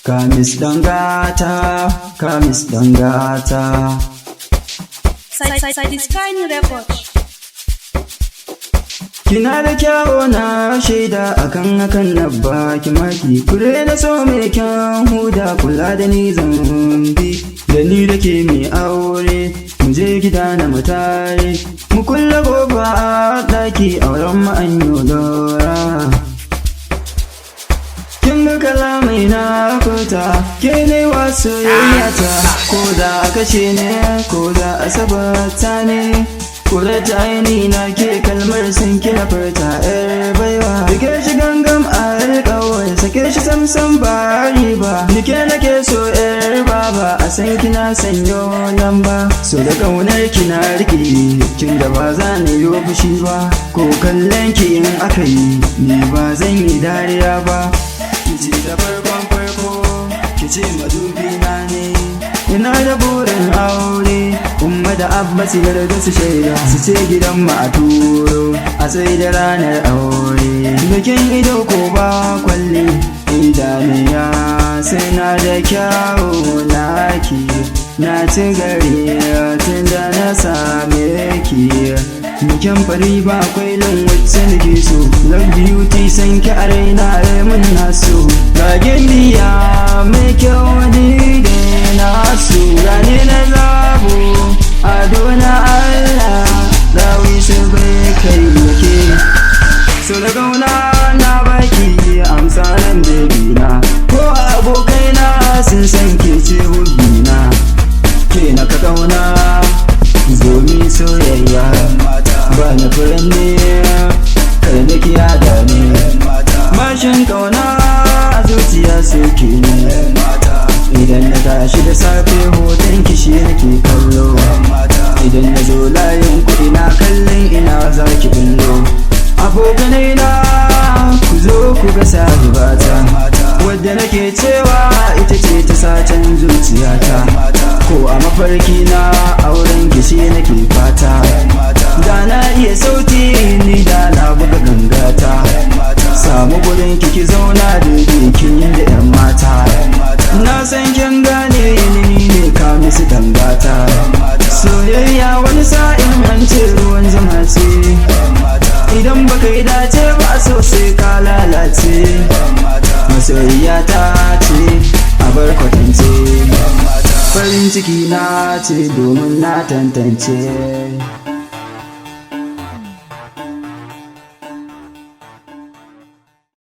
Kamis Dangata, Kamis Dangata. Satisfying Records. Kina da kyawo na shaida akan hakan na baki maki. Kure na so mai kyan huda kula da ni zambi. Da ni da ke mai aure, mu je gida na mu tare. Mu kulle gobe a ɗaki auren mu an yi dora. Kin ga kalamai na furta, ke ne wa soyayyata. Ko da a kashe ne, ko da a sabata ne. Kura ta ni na ke kalmar sun kina furta yar baiwa. Rike shi gangam a alƙawar, sake shi samsam ba riba. Nike nake so yar baba, a san kina sanyo lamba. So da ƙaunar kina riƙe, kin da ba za ni yi fushi ba. Ko kallon ki in aka yi, ni ba zan yi dariya ba. Kici da farkon farko, kici madubi na ne. Ina da burin aure, umma da abba su yarda su shaida. Su ce gidan mu a turo, a tsaye da ranar aure. Bikin ido ko ba kwalli, idaniya sai na da kyawu naki. Na ci gari tun da na same ki. Bikin fari ba kwailin wacce nake so. Love beauty san ki a raina mun naso. Ga gindiya mai kyau ni da naso. Gane na zabo adona Allah, dawi su bai kai yake. So da gauna na baki amsa nan baby na. Ko abokaina sun san ke ce hubina. Ke na ka kauna zo mi soyayya. Ba na furanni kar da kiya da ni. Mashin kauna a zuciya suke ne. Idan na tashi da safe hoton ki shi nake kallo. Idan na zo layin ku ina kallon ina za ki bullo. Abokanai na ku zo ku ga sahibata, wadda nake cewa ita ce ta sacen zuciyata. Ko a mafarki na auren ki shi nake fata. Da na iya sauti ni da na buga gangata. Samu gurin ki zauna da kin da yan mata. Na san kin gane ni ne Kamis Dangata. Soyayya wani sa'in an ce ruwan zama ce. Idan baka yi dace ba so sai ka lalace. Masoyiya ta ce a bar kwatance. Farin ciki na ce domin na tantance.